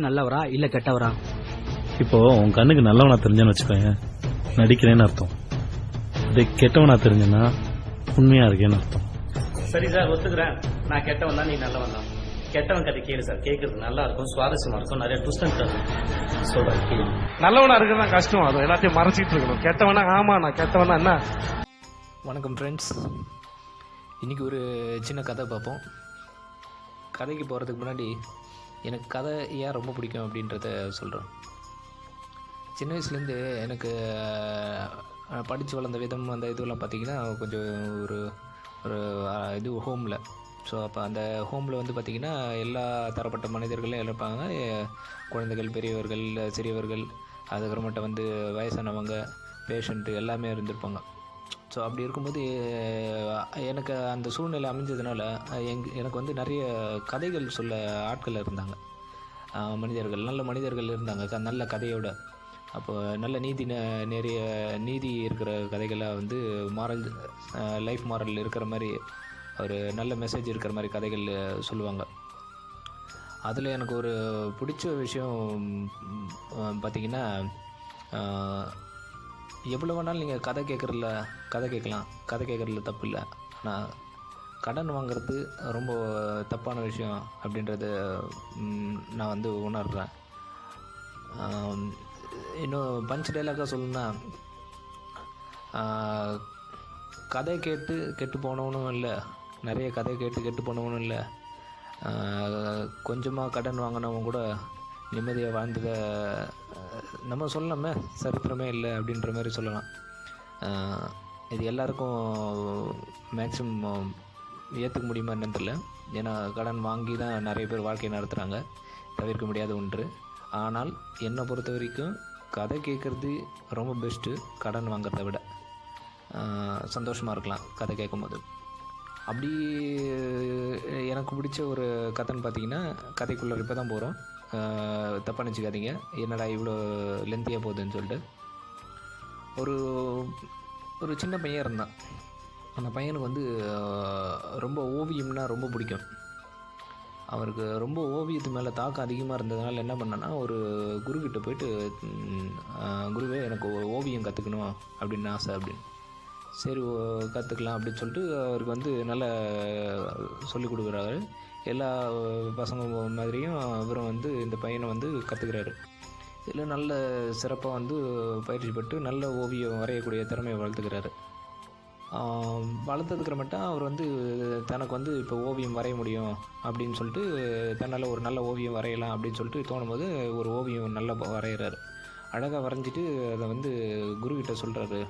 நல்லவரா இல்ல கெட்டவரா? இப்போ உன் கண்ணுக்கு நல்லவனா தெரிஞ்சேன்னு வச்சுக்கோங்க, நடிக்கிறேன்னு அர்த்தம். அதே கெட்டவனா தெரிஞ்சேன்னா உண்மையா இருக்கேன்னு அர்த்தம். சரி சார், ஒத்துக்கிறேன். நான் கெட்டவன் தான், நீ நல்லவன் தான். கெட்டவன் கதை கேளு சார், கேட்கறது நல்லா இருக்கும், சுவாரஸ்யமா இருக்கும், நிறைய ட்விஸ்ட் சொல்றேன் கேளு. நல்லவனா இருக்கிறது தான் கஷ்டம், அது எல்லாத்தையும் மறைச்சிட்டு இருக்கணும். கெட்டவனா ஆமா நான் கெட்டவனா என்ன. வணக்கம் ஃப்ரெண்ட்ஸ், இன்றைக்கி ஒரு சின்ன கதை பார்ப்போம். கதைக்கு போகிறதுக்கு முன்னாடி எனக்கு கதை ஏன் ரொம்ப பிடிக்கும் அப்படின்றத சொல்கிறேன். சின்ன வயசுலேருந்து எனக்கு படித்து வளர்ந்த விதம் அந்த இதுவெல்லாம் பார்த்திங்கன்னா கொஞ்சம் ஒரு இது ஹோமில். ஸோ அப்போ அந்த ஹோமில் வந்து பார்த்திங்கன்னா எல்லா தரப்பட்ட மனிதர்களும் இருப்பாங்க. குழந்தைகள், பெரியவர்கள், சிறியவர்கள், அதுக்கப்புறமேட்ட வந்து வயசானவங்க, பேஷண்ட்டு எல்லாமே இருந்திருப்பாங்க. ஸோ அப்படி இருக்கும்போது எனக்கு அந்த சூழ்நிலை அமைஞ்சதுனால எனக்கு வந்து நிறைய கதைகள் சொல்ல ஆட்கள் இருந்தாங்க, மனிதர்கள், நல்ல மனிதர்கள் இருந்தாங்க, நல்ல கதையோட. அப்போ நல்ல நீதி இருக்கிற கதைகளாக வந்து மாரல், லைஃப் மாரல் இருக்கிற மாதிரி, ஒரு நல்ல மெசேஜ் இருக்கிற மாதிரி கதைகள் சொல்லுவாங்க. அதில் எனக்கு ஒரு பிடிச்ச விஷயம் பார்த்திங்கன்னா, எவ்வளோ வேணாலும் நீங்கள் கதை கேட்கலாம், கதை கேட்குறதுல தப்பு இல்லை. ஆனால் கடன் வாங்கிறது ரொம்ப தப்பான விஷயம் அப்படின்றத நான் வந்து உணர்கிறேன். இன்னும் பஞ்ச் டைலாக்காக சொல்லணுன்னா, கதை கேட்டு கெட்டு போனவனும் இல்லை, நிறைய கதை கேட்டு கெட்டு போனவனும் இல்லை, கொஞ்சமாக கடன் வாங்கினவன் கூட நிம்மதியாக வாழ்ந்ததை நம்ம சொல்லலாமே, சரித்திரமே இல்லை அப்படின்ற மாதிரி சொல்லலாம். இது எல்லாருக்கும் மேக்ஸிமம் ஏற்றுக்க முடியுமா என்னன்னு தெரியல. ஏன்னா கடன் வாங்கி தான் நிறைய பேர் வாழ்க்கையை நடத்துகிறாங்க, தவிர்க்க முடியாத ஒன்று. ஆனால் என்னை பொறுத்த வரைக்கும் கதை கேட்குறது ரொம்ப பெஸ்ட்டு கடன் வாங்கிறத விட. சந்தோஷமாக இருக்கலாம் கதை கேட்கும்போது. அப்படி எனக்கு பிடிச்ச ஒரு கதைன்னு பார்த்திங்கன்னா, கதைக்குள்ளே இப்போ தான் போகிறோம், தப்பாக நினச்சிக்காதீங்க, என்னடா இவ்வளோ லென்த்தியாக போகுதுன்னு சொல்லிட்டு. ஒரு சின்ன பையன் இருந்தான். அந்த பையனுக்கு வந்து ரொம்ப ஓவியம்னா ரொம்ப பிடிக்கும். அவருக்கு ரொம்ப ஓவியத்து மேலே தாக்கம் அதிகமாக இருந்ததுனால என்ன பண்ணேன்னா, ஒரு குருக்கிட்ட போயிட்டு, குருவே எனக்கு ஓவியம் கற்றுக்கணும் அப்படின்னு ஆசை அப்படின்னு. சரி கற்றுக்கலாம் அப்படின்னு சொல்லிட்டு அவருக்கு வந்து நல்லா சொல்லிக் கொடுக்குறாரு. எல்லா பசங்க மாதிரியும் இவரும் வந்து இந்த பையனை வந்து கற்றுக்கிறாரு. இதில் நல்ல சிறப்பாக வந்து பயிற்சி பெற்று நல்ல ஓவியம் வரையக்கூடிய திறமையை வளர்த்துக்கிறாரு. வளர்த்ததுக்கிற மட்டும் அவர் வந்து தனக்கு வந்து இப்போ ஓவியம் வரைய முடியும் அப்படின்னு சொல்லிட்டு, தன்னால் ஒரு நல்ல ஓவியம் வரையலாம் அப்படின்னு சொல்லிட்டு தோணும்போது ஒரு ஓவியம் நல்லா வரைகிறாரு. அழகாக வரைஞ்சிட்டு அதை வந்து குருக்கிட்ட சொல்கிறாரு,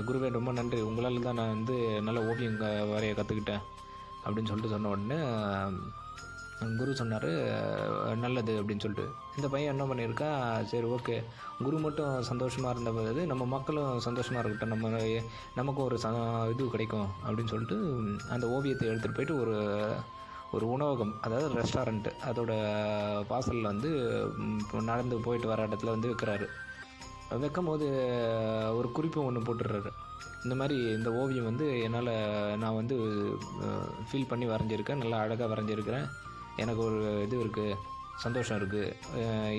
குருவே ரொம்ப நன்றி, உங்களால் தான் நான் வந்து நல்ல ஓவியம் வரைய கற்றுக்கிட்டேன் அப்படின்னு சொல்லிட்டு சொன்ன உடனே குரு சொன்னார், நல்லது அப்படின்னு சொல்லிட்டு. இந்த பையன் என்ன பண்ணியிருக்கா, சரி ஓகே, குரு மட்டும் சந்தோஷமாக இருந்த போது நம்ம மக்களும் சந்தோஷமாக இருக்கட்டும், நமக்கும் ஒரு இது கிடைக்கும் அப்படின்னு சொல்லிட்டு அந்த ஓவியத்தை எடுத்துகிட்டு போயிட்டு ஒரு உணவகம், அதாவது ரெஸ்டாரண்ட்டு, அதோட வாசலில் வந்து நடந்து போயிட்டு வர இடத்துல வந்து விற்கிறாரு. வைக்கும் போது ஒரு குறிப்பு ஒன்று போட்டுடுறாரு, இந்த மாதிரி இந்த ஓவியம் வந்து நான் வந்து ஃபீல் பண்ணி வரைஞ்சிருக்கேன், நல்லா அழகாக வரைஞ்சிருக்கிறேன், எனக்கு ஒரு இது இருக்குது, சந்தோஷம் இருக்குது,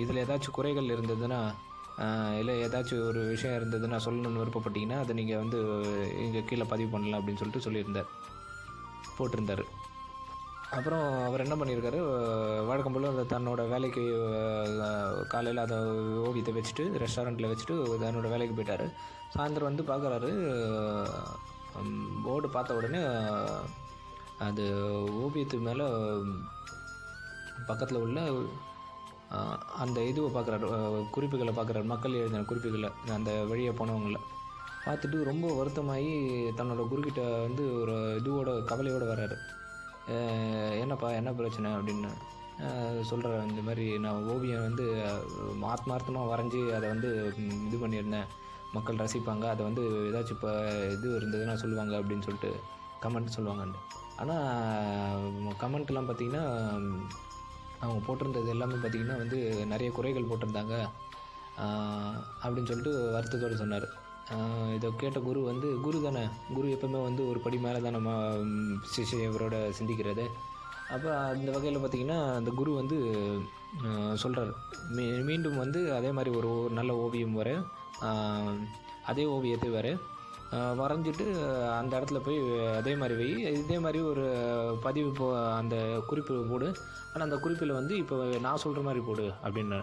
இதில் ஏதாச்சும் குறைகள் இருந்ததுன்னா, இல்லை ஏதாச்சும் ஒரு விஷயம் இருந்ததுன்னா சொல்லணும்னு விருப்பப்பட்டீங்கன்னா அதை நீங்கள் வந்து இங்கே கீழே பதிவு பண்ணலாம் அப்படின்னு சொல்லிட்டு போட்டிருந்தார். அப்புறம் அவர் என்ன பண்ணியிருக்காரு, வழக்கம் போல் அந்த தன்னோட வேலைக்கு காலையில் அதை ஓவியத்தை வச்சுட்டு ரெஸ்டாரண்ட்டில் வச்சுட்டு தன்னோட வேலைக்கு போயிட்டார். சாயந்தரம் வந்து பார்க்குறாரு, போர்டு பார்த்த உடனே அது ஓவியத்து மேலே பக்கத்தில் உள்ள அந்த இதுவை பார்க்குறாரு, குறிப்புகளை பார்க்குறாரு, மக்கள் எழுதின குறிப்புகளை, அந்த வழியை போனவங்கள பார்த்துட்டு ரொம்ப வருத்தமாகி தன்னோட குருக்கிட்ட வந்து ஒரு கவலையோடு வர்றாரு. என்னப்பா என்ன பிரச்சனை அப்படின்னு சொல்கிறார். இந்த மாதிரி நான் ஓவியம் வந்து ஆத்மார்த்தமாக வரைஞ்சி அதை வந்து இது பண்ணியிருந்தேன், மக்கள் ரசிப்பாங்க, அதை வந்து ஏதாச்சும் இப்போ இது இருந்ததுன்னா சொல்லுவாங்க அப்படின்னு சொல்லிட்டு கமெண்ட் சொல்லுவாங்கன்னு. ஆனால் கமெண்ட்லாம் பார்த்திங்கன்னா அவங்க போட்டிருந்தது எல்லாமே பார்த்திங்கன்னா வந்து நிறைய குறைகள் போட்டிருந்தாங்க அப்படின்னு சொல்லிட்டு வருத்தத்தோடு சொன்னார். இதை கேட்ட குரு வந்து, குரு தானே, குரு எப்பவுமே வந்து ஒரு படி மேலே தான் நம்ம சிஷ்யவரோட சிந்திக்கிறது, அப்போ அந்த வகையில் பார்த்திங்கன்னா அந்த குரு வந்து சொல்கிறார், மீண்டும் வந்து அதே மாதிரி ஒரு நல்ல ஓவியம் வர, அதே ஓவியத்தை வர வரைஞ்சிட்டு அந்த இடத்துல போய் அதே மாதிரி வை, இதே மாதிரி ஒரு பதிவு அந்த குறிப்பு போடு, ஆனால் அந்த குறிப்பில் வந்து இப்போ நான் சொல்கிற மாதிரி போடு அப்படின்னா.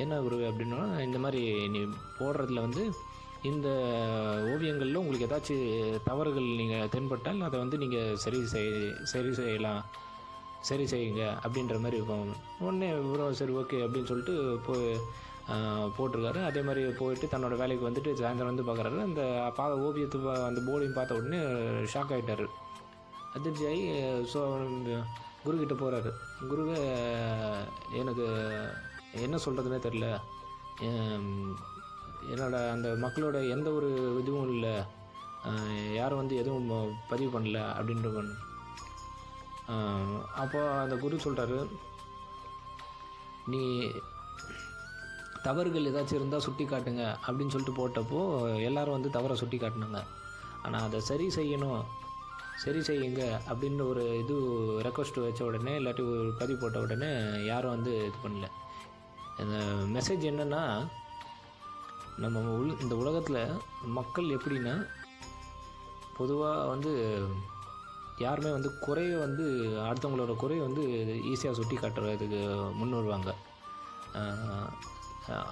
என்ன குரு அப்படின்னா, இந்த மாதிரி நீ போடுறதுல வந்து இந்த ஓவியங்களில் உங்களுக்கு ஏதாச்சும் தவறுகள் நீங்கள் தென்பட்டால் அதை வந்து நீங்கள் சரி செய்யுங்க அப்படின்ற மாதிரி உடனே சரி ஓகே அப்படின்னு சொல்லிட்டு போட்டிருக்காரு. அதே மாதிரி போயிட்டு தன்னோட வேலைக்கு வந்துட்டு சாயந்தரம் வந்து பார்க்குறாரு. அந்த ஓவியத்தை அந்த போர்டையும் பார்த்த உடனே ஷாக் ஆகிட்டார், அதிர்ச்சி ஆகி. ஸோ குருக்கிட்ட போகிறாரு. குருவே எனக்கு என்ன சொல்கிறதுனே தெரில, என்னோட அந்த மக்களோட எந்த ஒரு இதுவும் இல்லை, யாரும் வந்து எதுவும் பதிவு பண்ணல அப்படின்ற. அப்போ அந்த குரு சொல்கிறாரு, நீ தவறுகள் ஏதாச்சும் இருந்தால் சுட்டி காட்டுங்க அப்படின்னு சொல்லிட்டு போட்டப்போ எல்லாரும் வந்து தவறை சுட்டி காட்டினாங்க. ஆனால் அதை சரி செய்யுங்க அப்படின்னு ஒரு இது ரெக்வஸ்ட் வச்ச உடனே, இல்லாட்டி ஒரு பதிவு போட்ட உடனே யாரும் வந்து இது பண்ணல. இந்த மெசேஜ் என்னென்னா, நம்ம இந்த உலகத்தில் மக்கள் எப்படின்னா, பொதுவாக வந்து யாருமே வந்து குறையை வந்து அடுத்தவங்களோட குறையை வந்து ஈஸியாக சுட்டி காட்டுறதுக்கு முன் வருவாங்க.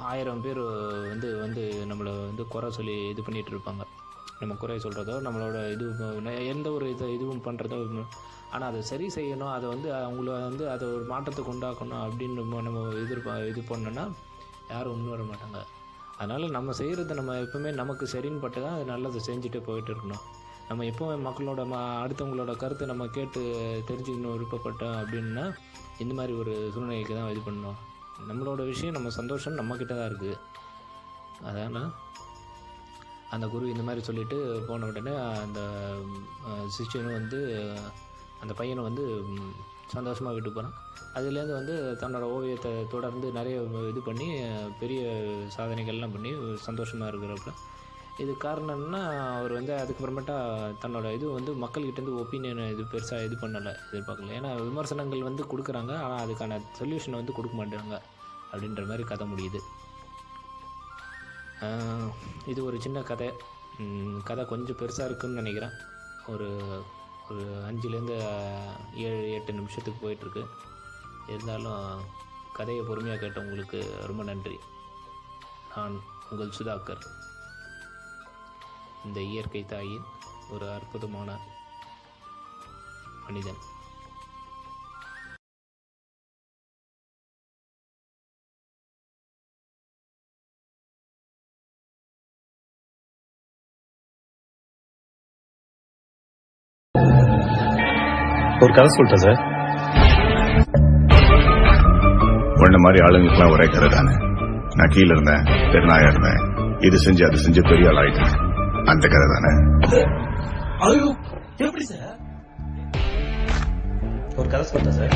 1000 பேர் வந்து நம்மளை வந்து குறை சொல்லி இது பண்ணிகிட்டு இருப்பாங்க, நம்ம குறையை சொல்கிறதோ நம்மளோட எந்த ஒரு இதுவும் பண்ணுறதோ. ஆனால் அதை சரி செய்யணும், அதை வந்து அவங்கள வந்து அதை ஒரு மாற்றத்தை உண்டாக்கணும் அப்படின்னு நம்ம இது பண்ணோன்னா யாரும் முன் வர மாட்டாங்க. அதனால் நம்ம செய்கிறத நம்ம எப்போவுமே நமக்கு சரின்னு பட்டு தான் அது நல்லதை செஞ்சுட்டு போயிட்டு இருக்கணும். நம்ம எப்போவும் மக்களோட அடுத்தவங்களோட கருத்தை நம்ம கேட்டு தெரிஞ்சுக்கணும் விருப்பப்பட்டோம் அப்படின்னா இந்த மாதிரி ஒரு சூழ்நிலைக்கு தான் இது பண்ணணும். நம்மளோட விஷயம், நம்ம சந்தோஷம் நம்மக்கிட்ட தான் இருக்குது. அதனால் அந்த குரு இந்த மாதிரி சொல்லிவிட்டு போன உடனே அந்த சிஷ்யனும் வந்து அந்த பையனை வந்து சந்தோஷமாக விட்டு போகிறான். அதுலேருந்து வந்து தன்னோட ஓவியத்தை தொடர்ந்து நிறைய இது பண்ணி பெரிய சாதனைகள்லாம் பண்ணி சந்தோஷமாக இருக்கிறப்ப, இது காரணம்னா அவர் வந்து அதுக்கப்புறமேட்டா தன்னோட இது வந்து மக்கள்கிட்டேருந்து ஒப்பீனியன் இது பெருசாக இது பண்ணலை, எதிர்பார்க்கல. ஏன்னா விமர்சனங்கள் வந்து கொடுக்குறாங்க, ஆனால் அதுக்கான சொல்யூஷனை வந்து கொடுக்க மாட்டாங்க அப்படின்ற மாதிரி கதை முடியுது. இது ஒரு சின்ன கதை. கதை கொஞ்சம் பெருசாக இருக்குதுன்னு நினைக்கிறேன். ஒரு 5லேருந்து 7-8 நிமிஷத்துக்கு போயிட்டுருக்கு. இருந்தாலும் கதையை பொறுமையாக கேட்டவங்களுக்கு ரொம்ப நன்றி. நான் உங்கள் சுதாகர், இந்த இயற்கை தாயின் ஒரு அற்புதமான மனிதன். ஒரு கதை சொல்லிட்டேன் சார். உன்ன மாதிரி ஆளுங்களுக்குலாம் ஒரே கதை தானே. நான் கீழே இருந்தேன், பெருநாயா இருந்தேன், இது செஞ்சு அது செஞ்சு பெரிய ஆள் ஆயிட்டேன், அந்த கதை தானே. எப்படி சார்? ஒரு கதை சொல்லிட்டேன் சார்.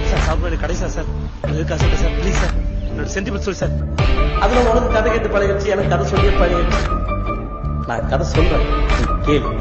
சார் சாப்பிட கடைசா சார், காசு சார், ப்ளீஸ் சார், என்னோட சென்டிமெண்ட் சொல்லி சார். அதுல உனக்கு கதை கேட்டு பழகிடுச்சு, எனக்கு கதை சொல்லி பழகிடுச்சு. நான் கதை சொல்றேன், கேளு.